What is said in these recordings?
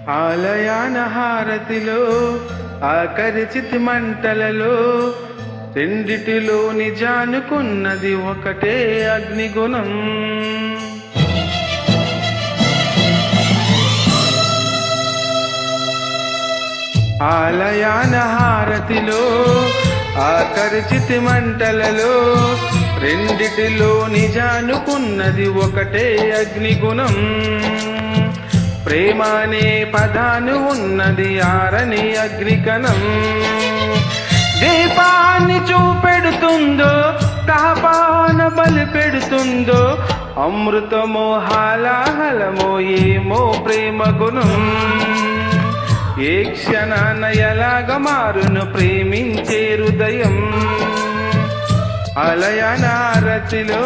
ఆలయాన హారతిలో ఆఖరి చితి మంటలలో రెండిటిలో నిజానుకున్నది ఒకటే అగ్నిగుణం. ఆలయాన హారతిలో ఆఖరి చితి మంటలలో రెండిటిలో నిజానుకున్నది ఒకటే అగ్నిగుణం. ప్రేమనే పదాను ఉన్నది ఆరని అగ్నికణం. దీపాన్ని చూపెడుతుందో తాపాన బలి పెడుతుందో అమృతమో హాలాహలమో ఏమో ప్రేమ గుణం. ఏ క్షణాన ఎలాగ మారును ప్రేమించే హృదయం. ఆలయాన హారతిలో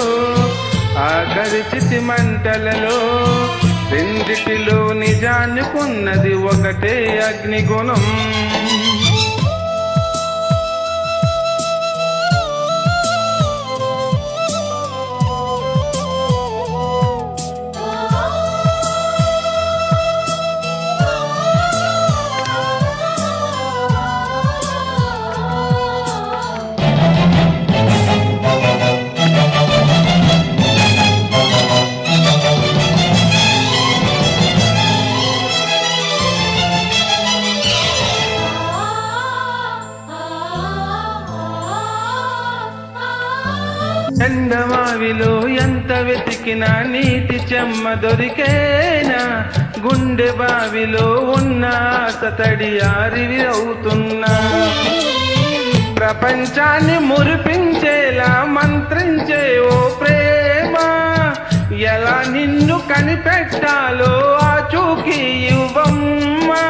ఆఖరి చితి మంటలలో రెండిటిలో నిజానుకున్నది ఒకటే అగ్నిగుణం. ఎండమావిలో ఎంత వెతికినా నీటి చెమ్మ దొరికేనా. గుండె బావిలో ఉన్న ఆశ తడి ఆరివి అవుతున్నా. ప్రపంచాన్ని మురిపించేలా మంత్రించే ఓ ప్రేమ. ఎలా నిన్ను కనిపెట్టాలో ఆచూకీ ఇవ్వమ్మా.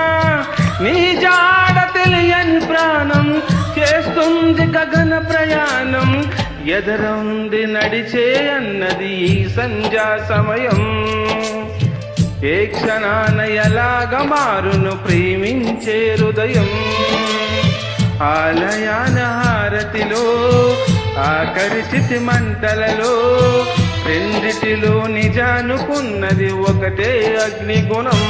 నీ జాడ తెలియని ప్రాణం చేస్తుంది గగన ప్రయాణం. ఎదరుంది నడిచే అన్నది ఈ సంధ్యా సమయం. ఏ క్షణాన ఎలాగ మారును ప్రేమించే హృదయం. ఆలయాన హారతిలో ఆఖరి చితి మంటలలో రెండిటిలో నిజానుకున్నది ఒకటే అగ్నిగుణం.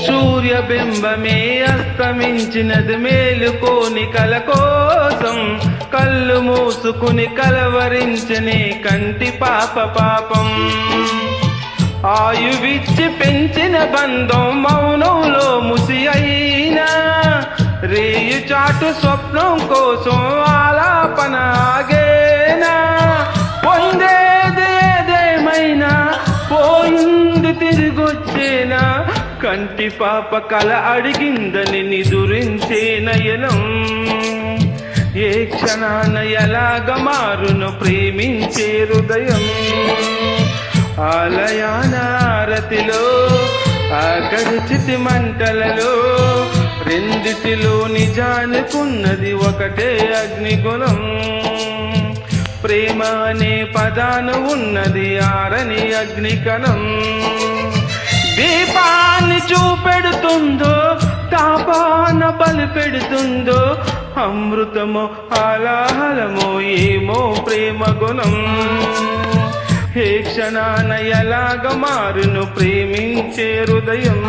సూర్యబింబమే అస్తమించినది మేలుకోని కల కోసం. కళ్ళు మూసుకుని కలవరించని కంటి పాప పాపం. ఆయువిచ్చి పెంచిన బంధం మౌనంలో ముసి అయినా. రేయు చాటు స్వప్నం కోసం ఆలాపన ఆగేనా. పొందేది ఏదేమైనా పోయింది తిరిగొచ్చేనా. కంటి పాప కల అడిగిందని నిదురించే నయనం. ఏ క్షణాన ఎలాగ మారును ప్రేమించే హృదయం. ఆలయాన హారతిలో ఆఖరి చితి మంటలలో రెండిటిలో నిజానుకున్నది ఒకటే అగ్నిగుణం. ప్రేమ అనే పదాన ఉన్నది ఆరని అగ్నికణం. దీపాన్ని చూపెడుతుందో తాపాన బలి పెడుతుందో అమృతమో హాలాహలమో ఏమో ప్రేమ గుణం. ఏ క్షణాన ఎలాగ మారును ప్రేమించే హృదయం.